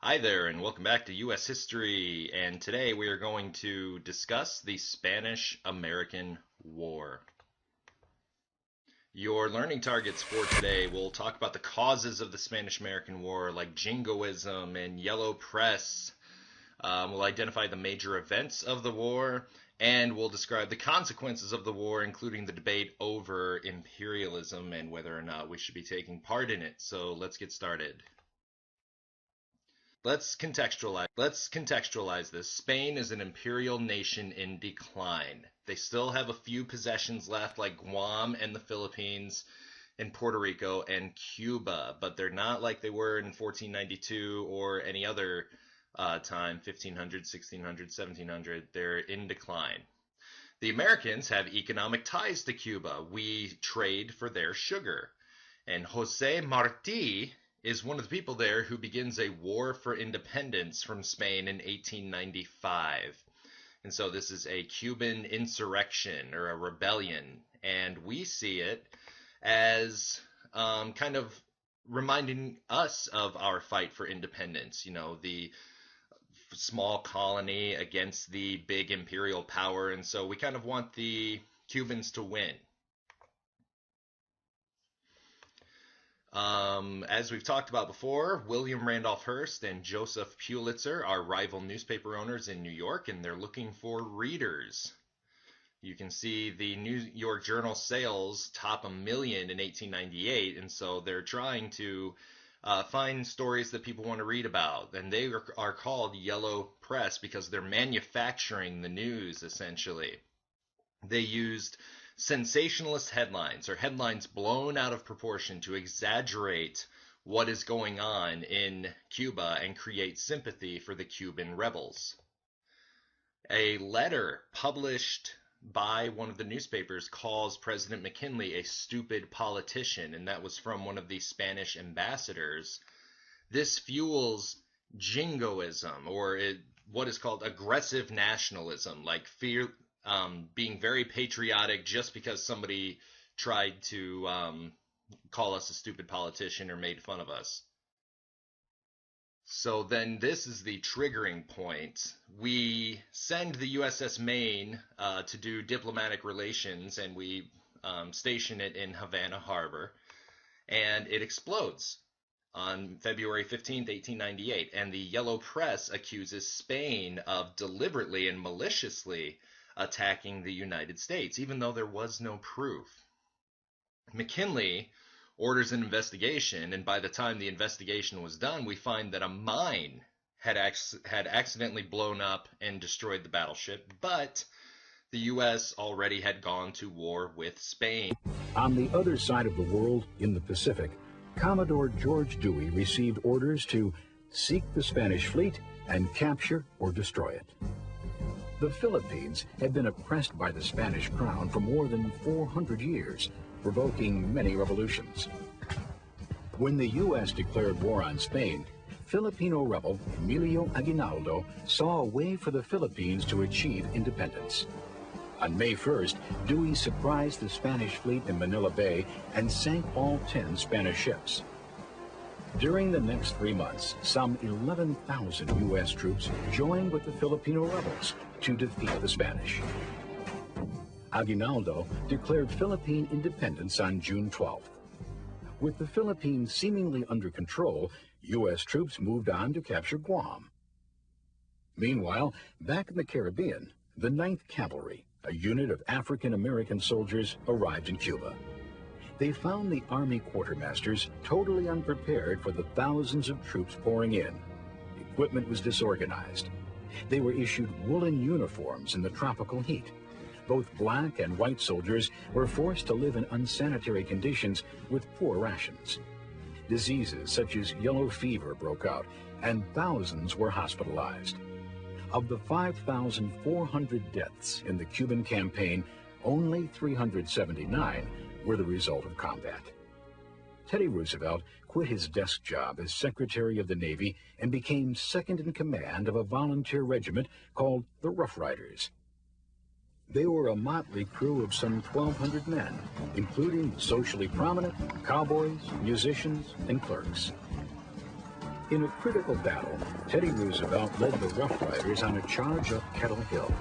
Hi there, and welcome back to U.S. History. And today we are going to discuss the Spanish-American War. Your learning targets for today will talk about the causes of the Spanish-American War, like jingoism and yellow press. We'll identify the major events of the war, and we'll describe the consequences of the war, including the debate over imperialism and whether or not we should be taking part in it. So let's get started. Let's contextualize this. Spain is an imperial nation in decline. They still have a few possessions left, like Guam and the Philippines and Puerto Rico and Cuba, but they're not like they were in 1492 or any other time, 1500, 1600, 1700. They're in decline. The Americans have economic ties to Cuba. We trade for their sugar. And Jose Marti is one of the people there who begins a war for independence from Spain in 1895. And so this is a Cuban insurrection or a rebellion. And we see it as kind of reminding us of our fight for independence. You know, the small colony against the big imperial power. And so we kind of want the Cubans to win. As we've talked about before, William Randolph Hearst and Joseph Pulitzer are rival newspaper owners in New York, and they're looking for readers. You can see the New York Journal sales top 1 million in 1898, and so they're trying to find stories that people want to read about. And they are called yellow press because they're manufacturing the news, essentially. They used sensationalist headlines or headlines blown out of proportion to exaggerate what is going on in Cuba and create sympathy for the Cuban rebels. A letter published by one of the newspapers calls President McKinley a stupid politician, and that was from one of the Spanish ambassadors. This fuels jingoism, or what is called aggressive nationalism, like being very patriotic just because somebody tried to call us a stupid politician or made fun of us. So then this is the triggering point. We send the USS Maine to do diplomatic relations, and we station it in Havana Harbor, and it explodes on February 15th, 1898, and the Yellow Press accuses Spain of deliberately and maliciously attacking the United States, even though there was no proof. McKinley orders an investigation, and by the time the investigation was done, we find that a mine had accidentally blown up and destroyed the battleship, but the U.S. already had gone to war with Spain. On the other side of the world, in the Pacific, Commodore George Dewey received orders to seek the Spanish fleet and capture or destroy it. The Philippines had been oppressed by the Spanish crown for more than 400 years, provoking many revolutions. When the U.S. declared war on Spain, Filipino rebel Emilio Aguinaldo saw a way for the Philippines to achieve independence. On May 1st, Dewey surprised the Spanish fleet in Manila Bay and sank all 10 Spanish ships. During the next 3 months, some 11,000 U.S. troops joined with the Filipino rebels to defeat the Spanish. Aguinaldo declared Philippine independence on June 12th. With the Philippines seemingly under control, U.S. troops moved on to capture Guam. Meanwhile, back in the Caribbean, the 9th Cavalry, a unit of African-American soldiers, arrived in Cuba. They found the Army quartermasters totally unprepared for the thousands of troops pouring in. Equipment was disorganized. They were issued woolen uniforms in the tropical heat. Both black and white soldiers were forced to live in unsanitary conditions with poor rations. Diseases such as yellow fever broke out, and thousands were hospitalized. Of the 5,400 deaths in the Cuban campaign, only 379 were the result of combat. Teddy Roosevelt quit his desk job as Secretary of the Navy and became second in command of a volunteer regiment called the Rough Riders. They were a motley crew of some 1,200 men, including socially prominent, cowboys, musicians, and clerks. In a critical battle, Teddy Roosevelt led the Rough Riders on a charge up Kettle Hill.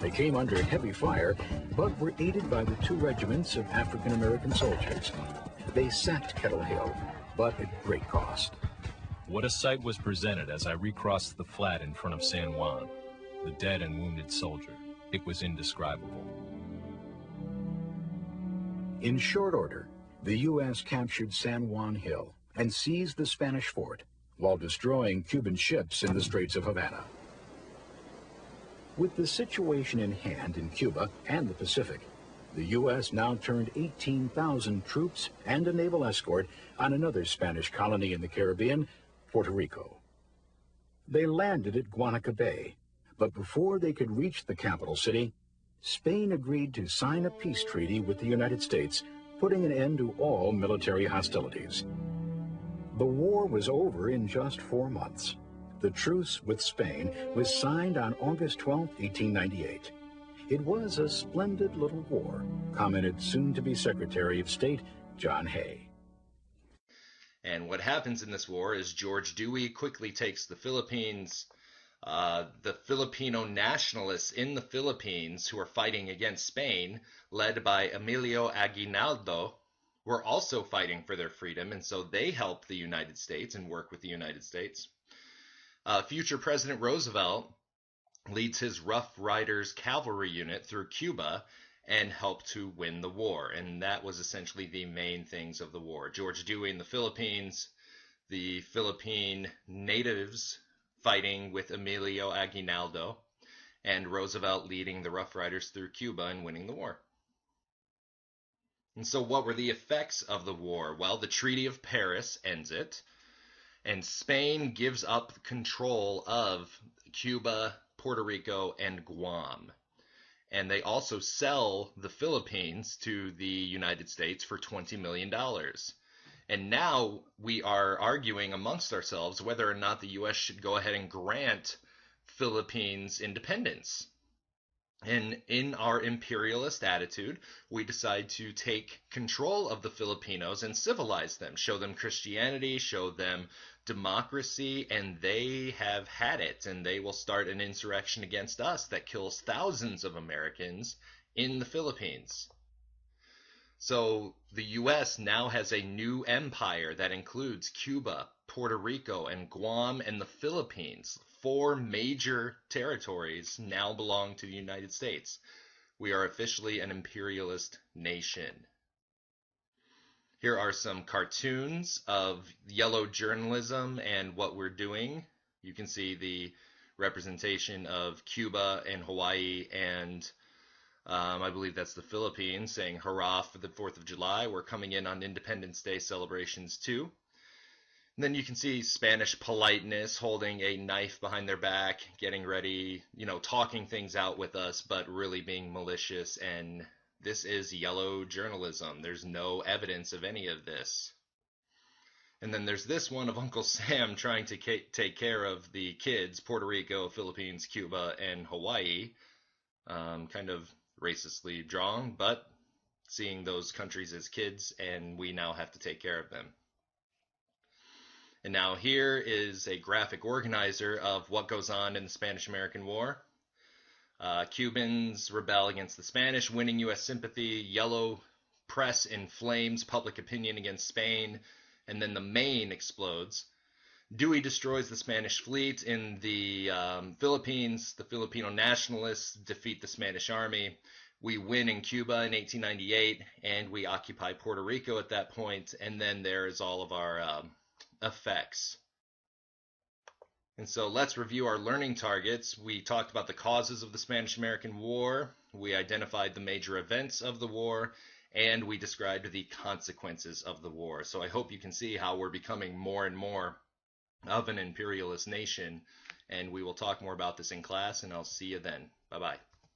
They came under heavy fire, but were aided by the 2 regiments of African-American soldiers. They sacked Kettle Hill, but at great cost. What a sight was presented as I recrossed the flat in front of San Juan. The dead and wounded soldier. It was indescribable. In short order, the U.S. captured San Juan Hill and seized the Spanish fort while destroying Cuban ships in the Straits of Havana. With the situation in hand in Cuba and the Pacific, the U.S. now turned 18,000 troops and a naval escort on another Spanish colony in the Caribbean, Puerto Rico. They landed at Guanica Bay, but before they could reach the capital city, Spain agreed to sign a peace treaty with the United States, putting an end to all military hostilities. The war was over in just 4 months. The truce with Spain was signed on August 12, 1898. It was a splendid little war, commented soon-to-be Secretary of State John Hay. And what happens in this war is George Dewey quickly takes the Philippines. The Filipino nationalists in the Philippines who are fighting against Spain, led by Emilio Aguinaldo, were also fighting for their freedom, and so they help the United States and work with the United States. Future President Roosevelt leads his Rough Riders cavalry unit through Cuba and helped to win the war. And that was essentially the main things of the war. George Dewey in the Philippines, the Philippine natives fighting with Emilio Aguinaldo, and Roosevelt leading the Rough Riders through Cuba and winning the war. And so what were the effects of the war? Well, the Treaty of Paris ends it, and Spain gives up control of Cuba, Puerto Rico, and Guam. And they also sell the Philippines to the United States for $20 million. And now we are arguing amongst ourselves whether or not the U.S. should go ahead and grant Philippines independence. And in our imperialist attitude, we decide to take control of the Filipinos and civilize them, show them Christianity, show them democracy, and they have had it, and they will start an insurrection against us that kills thousands of Americans in the Philippines. So the U.S. now has a new empire that includes Cuba, Puerto Rico, and Guam, and the Philippines. 4 major territories now belong to the United States. We are officially an imperialist nation. Here are some cartoons of yellow journalism and what we're doing. You can see the representation of Cuba and Hawaii and I believe that's the Philippines saying hurrah for the 4th of July. We're coming in on Independence Day celebrations too. And then you can see Spanish politeness, holding a knife behind their back, getting ready, talking things out with us, but really being malicious. And this is yellow journalism. There's no evidence of any of this. And then there's this one of Uncle Sam trying to take care of the kids, Puerto Rico, Philippines, Cuba, and Hawaii. Kind of racistly drawn, but seeing those countries as kids, and we now have to take care of them. And now here is a graphic organizer of what goes on in the Spanish-American War. Cubans rebel against the Spanish, winning U.S. sympathy. Yellow press inflames public opinion against Spain, and then the Maine explodes. Dewey destroys the Spanish fleet in the Philippines. The Filipino nationalists defeat the Spanish army. We win in Cuba in 1898, and we occupy Puerto Rico at that point, and then there's all of our effects. And so let's review our learning targets. We talked about the causes of the Spanish-American War. We identified the major events of the war, and we described the consequences of the war. So I hope you can see how we're becoming more and more of an imperialist nation, and we will talk more about this in class, and I'll see you then. Bye-bye.